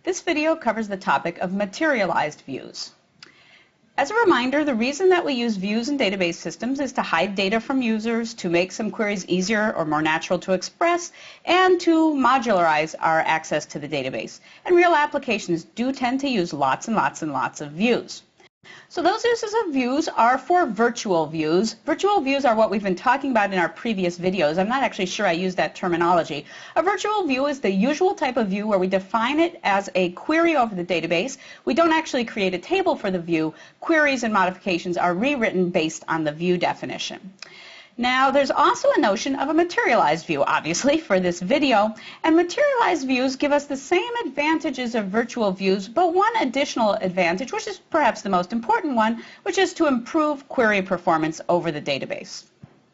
This video covers the topic of materialized views. As a reminder, the reason that we use views in database systems is to hide data from users, to make some queries easier or more natural to express, and to modularize our access to the database. And real applications do tend to use lots and lots and lots of views. So those uses of views are for virtual views. Virtual views are what we've been talking about in our previous videos. I'm not actually sure I use that terminology. A virtual view is the usual type of view where we define it as a query over the database. We don't actually create a table for the view. Queries and modifications are rewritten based on the view definition. Now, there's also a notion of a materialized view, obviously, for this video, and materialized views give us the same advantages of virtual views, but one additional advantage, which is perhaps the most important one, which is to improve query performance over the database.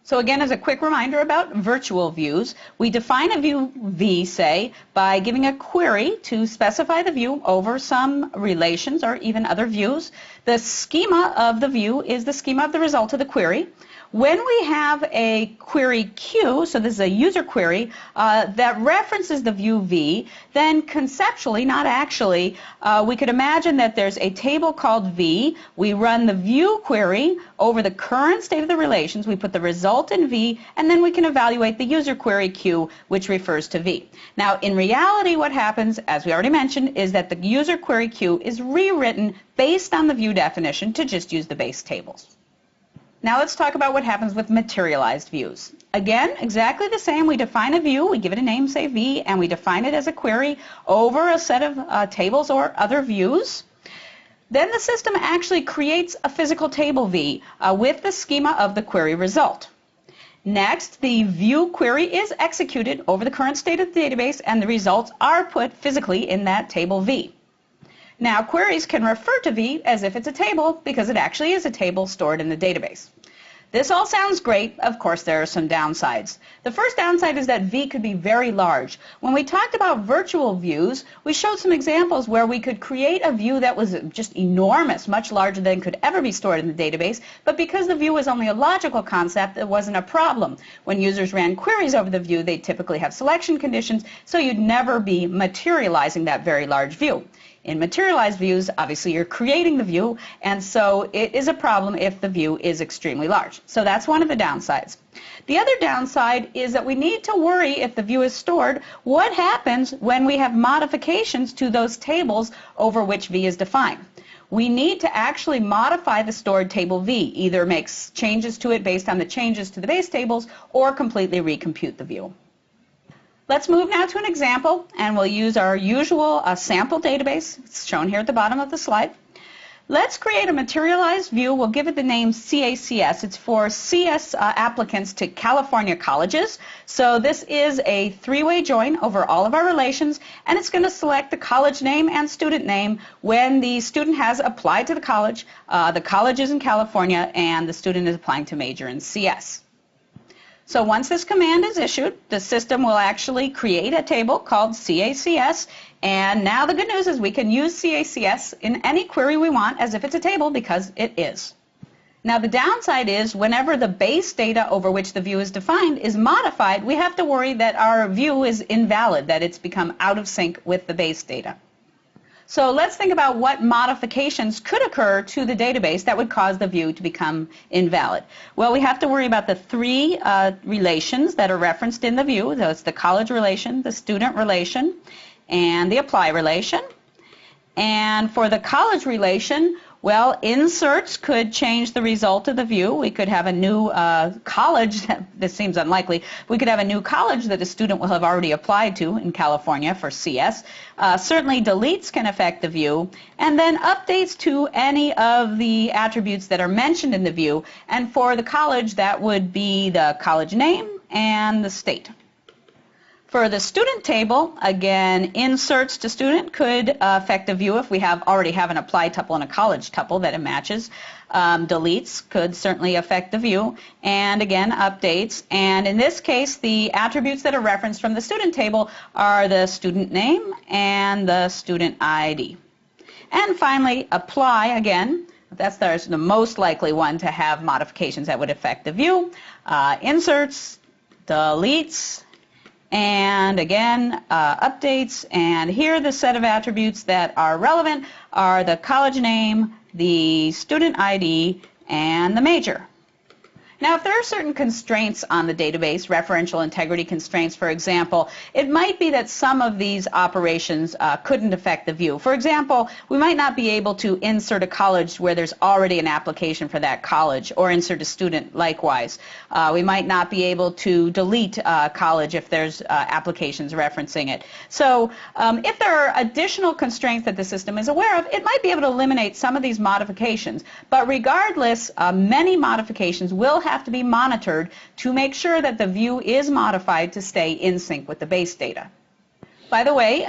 So again, as a quick reminder about virtual views, we define a view V, say, by giving a query to specify the view over some relations or even other views. The schema of the view is the schema of the result of the query. When we have a query Q, so this is a user query, that references the view V, then conceptually, not actually, we could imagine that there's a table called V. We run the view query over the current state of the relations. We put the result in V, and then we can evaluate the user query Q, which refers to V. Now, in reality, what happens, as we already mentioned, is that the user query Q is rewritten based on the view definition to just use the base tables. Now let's talk about what happens with materialized views. Again, exactly the same. We define a view, we give it a name, say V, and we define it as a query over a set of tables or other views. Then the system actually creates a physical table V with the schema of the query result. Next, the view query is executed over the current state of the database, and the results are put physically in that table V. Now, queries can refer to V as if it's a table because it actually is a table stored in the database. This all sounds great. Of course, there are some downsides. The first downside is that V could be very large. When we talked about virtual views, we showed some examples where we could create a view that was just enormous, much larger than could ever be stored in the database, but because the view was only a logical concept, it wasn't a problem. When users ran queries over the view, they typically have selection conditions, so you'd never be materializing that very large view. In materialized views, obviously you're creating the view, and so it is a problem if the view is extremely large. So that's one of the downsides. The other downside is that we need to worry if the view is stored, what happens when we have modifications to those tables over which V is defined. We need to actually modify the stored table V, either make changes to it based on the changes to the base tables or completely recompute the view. Let's move now to an example, and we'll use our usual sample database. It's shown here at the bottom of the slide. Let's create a materialized view. We'll give it the name CACS. It's for CS applicants to California colleges. So this is a three-way join over all of our relations, and it's going to select the college name and student name when the student has applied to the college is in California, and the student is applying to major in CS. So once this command is issued, the system will actually create a table called CACS, and now the good news is we can use CACS in any query we want as if it's a table because it is. Now the downside is whenever the base data over which the view is defined is modified, we have to worry that our view is invalid, that it's become out of sync with the base data. So let's think about what modifications could occur to the database that would cause the view to become invalid. Well, we have to worry about the three relations that are referenced in the view. That's the college relation, the student relation, and the apply relation. And for the college relation, well, inserts could change the result of the view. We could have a new college, this seems unlikely, we could have a new college that a student will have already applied to in California for CS. Certainly deletes can affect the view, and then updates to any of the attributes that are mentioned in the view. And for the college, that would be the college name and the state. For the student table, again, inserts to student could affect the view if we already have an apply tuple and a college tuple that it matches. Deletes could certainly affect the view, and again, updates. And in this case, the attributes that are referenced from the student table are the student name and the student ID. And finally, apply, again, that's the most likely one to have modifications that would affect the view. Inserts, deletes, And again, updates, and here the set of attributes that are relevant are the college name, the student ID, and the major. Now, if there are certain constraints on the database, referential integrity constraints, for example, it might be that some of these operations couldn't affect the view. For example, we might not be able to insert a college where there's already an application for that college, or insert a student likewise. We might not be able to delete college if there's applications referencing it. So if there are additional constraints that the system is aware of, it might be able to eliminate some of these modifications. But regardless, many modifications will have to be monitored to make sure that the view is modified to stay in sync with the base data. By the way,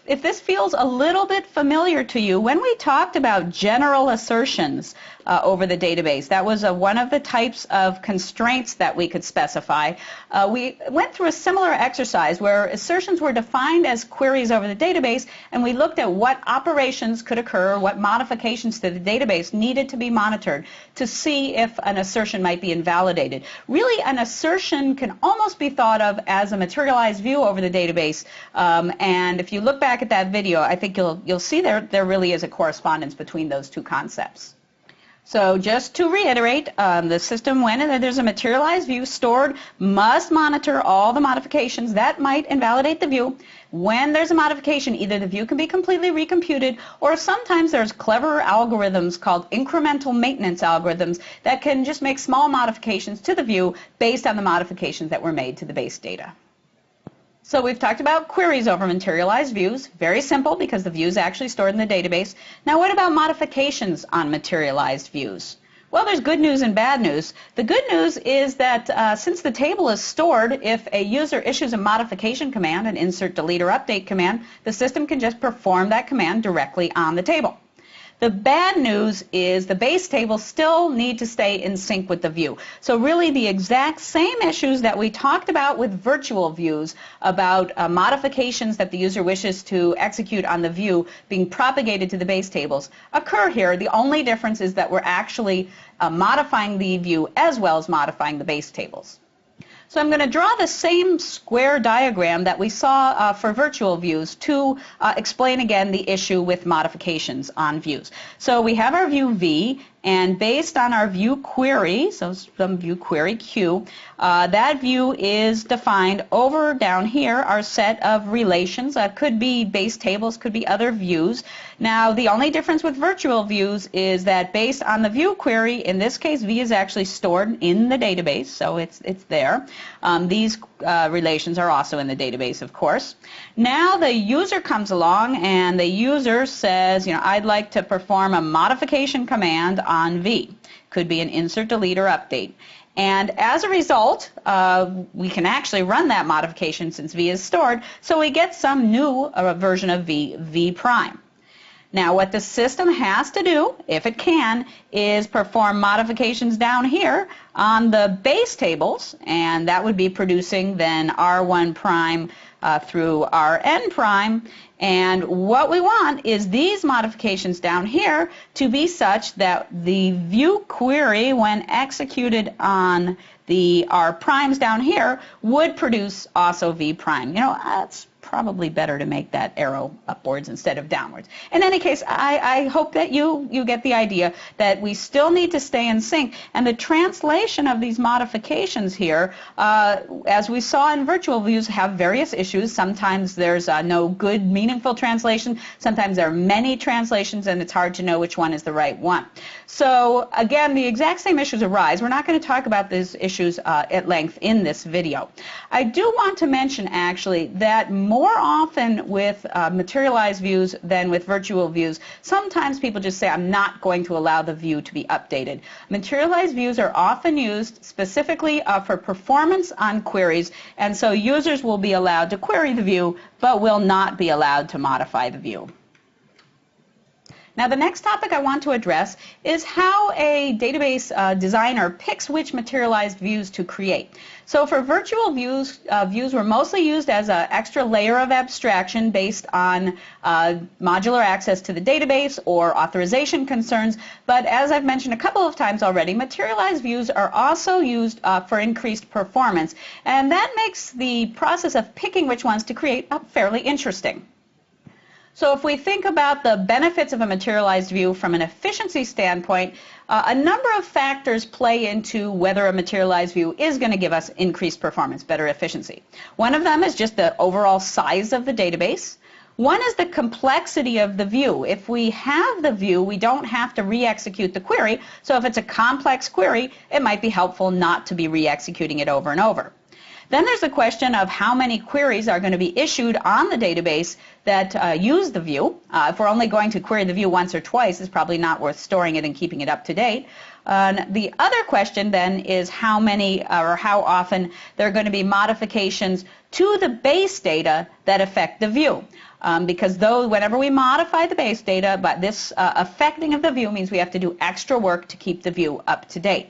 if this feels a little bit familiar to you, when we talked about general assertions over the database, that was one of the types of constraints that we could specify. We went through a similar exercise where assertions were defined as queries over the database, and we looked at what operations could occur, what modifications to the database needed to be monitored to see if an assertion might be invalidated. Really, an assertion can almost be thought of as a materialized view over the database, and if you look back at that video, I think you'll see there really is a correspondence between those two concepts. So just to reiterate, the system, when there's a materialized view stored, must monitor all the modifications that might invalidate the view. When there's a modification, either the view can be completely recomputed, or sometimes there's clever algorithms called incremental maintenance algorithms that can just make small modifications to the view based on the modifications that were made to the base data. So we've talked about queries over materialized views. Very simple because the view is actually stored in the database. Now what about modifications on materialized views? Well, there's good news and bad news. The good news is that since the table is stored, if a user issues a modification command, an insert, delete, or update command, the system can just perform that command directly on the table. The bad news is the base tables still need to stay in sync with the view. So really the exact same issues that we talked about with virtual views about modifications that the user wishes to execute on the view being propagated to the base tables occur here. The only difference is that we're actually modifying the view as well as modifying the base tables. So I'm going to draw the same square diagram that we saw for virtual views to explain again the issue with modifications on views. So we have our view V, and based on our view query, so some view query Q, that view is defined over down here, our set of relations. Could be base tables, could be other views. Now the only difference with virtual views is that based on the view query, in this case V is actually stored in the database, so it's there. These relations are also in the database, of course. Now the user comes along and the user says, I'd like to perform a modification command on V. Could be an insert, delete, or update. And as a result, we can actually run that modification since V is stored, so we get some new version of V prime. Now what the system has to do, if it can, is perform modifications down here on the base tables, and that would be producing then R1 prime through Rn prime. And what we want is these modifications down here to be such that the view query, when executed on the R primes down here, would produce also V prime. That's probably better to make that arrow upwards instead of downwards. In any case, I hope that you get the idea that we still need to stay in sync, and the translation of these modifications here, as we saw in virtual views, have various issues. Sometimes there's no good, meaningful translation. Sometimes there are many translations, and it's hard to know which one is the right one. So again, the exact same issues arise. We're not going to talk about these issues at length in this video. I do want to mention actually that more often with materialized views than with virtual views, sometimes people just say, I'm not going to allow the view to be updated. Materialized views are often used specifically for performance on queries, and so users will be allowed to query the view, but will not be allowed to modify the view. Now, the next topic I want to address is how a database designer picks which materialized views to create. So for virtual views, views were mostly used as an extra layer of abstraction based on modular access to the database or authorization concerns. But as I've mentioned a couple of times already, materialized views are also used for increased performance. And that makes the process of picking which ones to create fairly interesting. So if we think about the benefits of a materialized view from an efficiency standpoint, a number of factors play into whether a materialized view is going to give us increased performance, better efficiency. One of them is just the overall size of the database. One is the complexity of the view. If we have the view, we don't have to re-execute the query. So if it's a complex query, it might be helpful not to be re-executing it over and over. Then there's the question of how many queries are going to be issued on the database that use the view. If we're only going to query the view once or twice, it's probably not worth storing it and keeping it up to date. The other question then is how many or how often there are going to be modifications to the base data that affect the view. Because whenever we modify the base data, but this affecting of the view means we have to do extra work to keep the view up to date.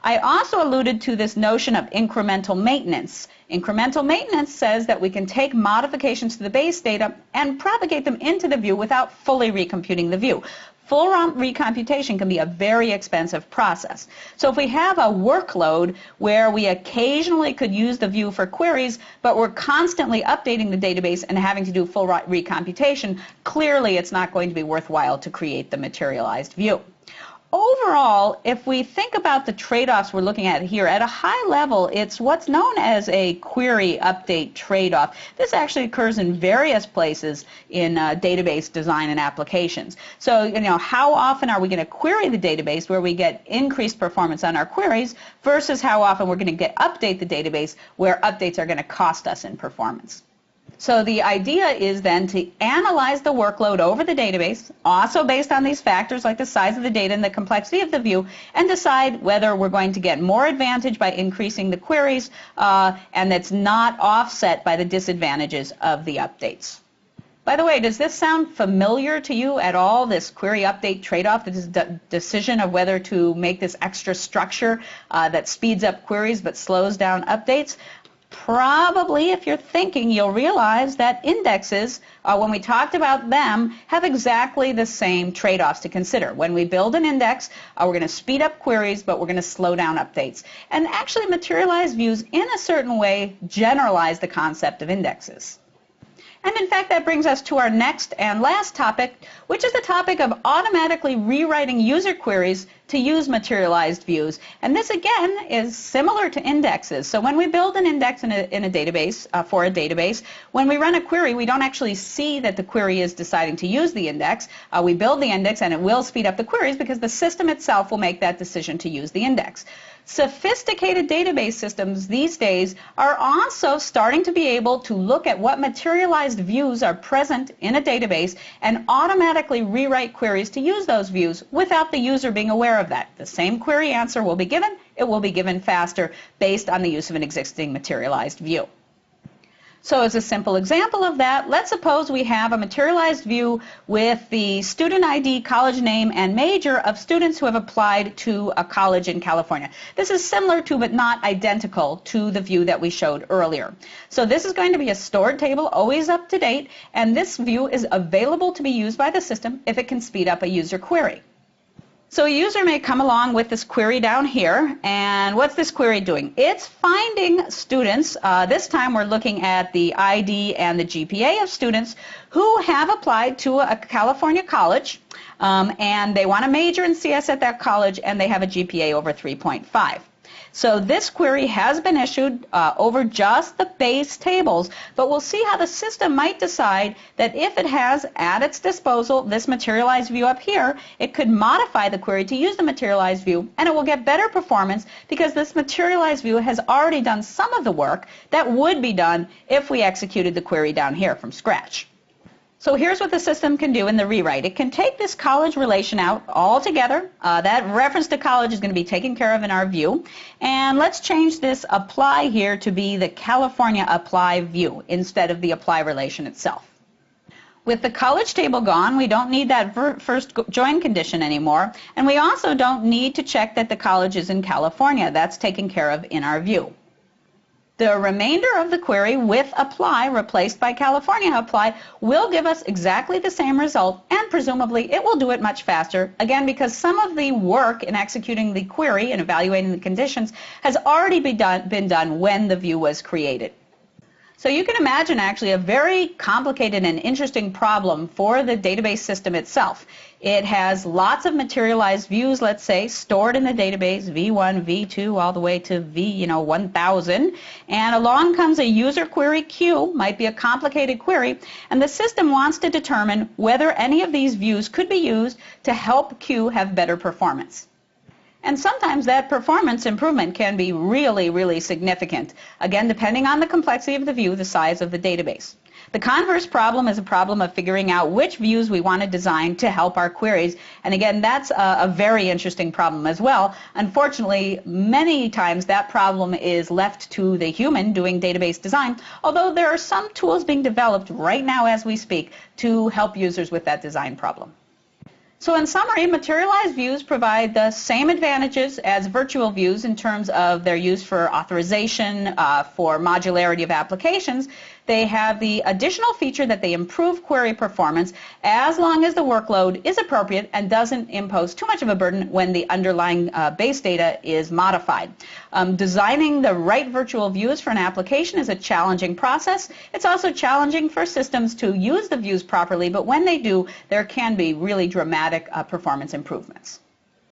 I also alluded to this notion of incremental maintenance. Incremental maintenance says that we can take modifications to the base data and propagate them into the view without fully recomputing the view. Full recomputation can be a very expensive process. So if we have a workload where we occasionally could use the view for queries, but we're constantly updating the database and having to do full recomputation, clearly it's not going to be worthwhile to create the materialized view. Overall, if we think about the trade-offs we're looking at here, at a high level, it's what's known as a query update trade-off. This actually occurs in various places in database design and applications. So, how often are we going to query the database where we get increased performance on our queries versus how often we're going to update the database where updates are going to cost us in performance. So the idea is then to analyze the workload over the database, also based on these factors like the size of the data and the complexity of the view, and decide whether we're going to get more advantage by increasing the queries and that's not offset by the disadvantages of the updates. By the way, does this sound familiar to you at all, this query update trade-off, this decision of whether to make this extra structure that speeds up queries but slows down updates? Probably, if you're thinking, you'll realize that indexes, when we talked about them, have exactly the same trade-offs to consider. When we build an index, we're going to speed up queries, but we're going to slow down updates. And actually, materialized views, in a certain way, generalize the concept of indexes. And in fact, that brings us to our next and last topic, which is the topic of automatically rewriting user queries to use materialized views. And this, again, is similar to indexes. So when we build an index in a database, for a database, when we run a query, we don't actually see that the query is deciding to use the index. We build the index, and it will speed up the queries because the system itself will make that decision to use the index. Sophisticated database systems these days are also starting to be able to look at what materialized views are present in a database and automatically rewrite queries to use those views without the user being aware of that. The same query answer will be given. It will be given faster based on the use of an existing materialized view. So as a simple example of that, let's suppose we have a materialized view with the student ID, college name, and major of students who have applied to a college in California. This is similar to, but not identical to, the view that we showed earlier. So this is going to be a stored table, always up to date, and this view is available to be used by the system if it can speed up a user query. So a user may come along with this query down here, and what's this query doing? It's finding students, this time we're looking at the ID and the GPA of students who have applied to a California college, and they want to major in CS at that college, and they have a GPA over 3.5. So this query has been issued over just the base tables, but we'll see how the system might decide that if it has at its disposal this materialized view up here, it could modify the query to use the materialized view, and it will get better performance because this materialized view has already done some of the work that would be done if we executed the query down here from scratch. So here's what the system can do in the rewrite. It can take this college relation out altogether. That reference to college is going to be taken care of in our view. And let's change this apply here to be the California apply view instead of the apply relation itself. With the college table gone, we don't need that first join condition anymore, and we also don't need to check that the college is in California. That's taken care of in our view. The remainder of the query with apply replaced by California apply will give us exactly the same result, and presumably it will do it much faster, again because some of the work in executing the query and evaluating the conditions has already been done when the view was created. So you can imagine actually a very complicated and interesting problem for the database system itself. It has lots of materialized views, let's say, stored in the database, V1, V2, all the way to V, 1000. And along comes a user query queue, might be a complicated query, and the system wants to determine whether any of these views could be used to help queue have better performance. And sometimes that performance improvement can be really, really significant, again, depending on the complexity of the view, the size of the database. The converse problem is a problem of figuring out which views we want to design to help our queries. And again, that's a very interesting problem as well. Unfortunately, many times that problem is left to the human doing database design, although there are some tools being developed right now as we speak to help users with that design problem. So in summary, materialized views provide the same advantages as virtual views in terms of their use for authorization, for modularity of applications. They have the additional feature that they improve query performance as long as the workload is appropriate and doesn't impose too much of a burden when the underlying base data is modified. Designing the right virtual views for an application is a challenging process. It's also challenging for systems to use the views properly, but when they do, there can be really dramatic performance improvements.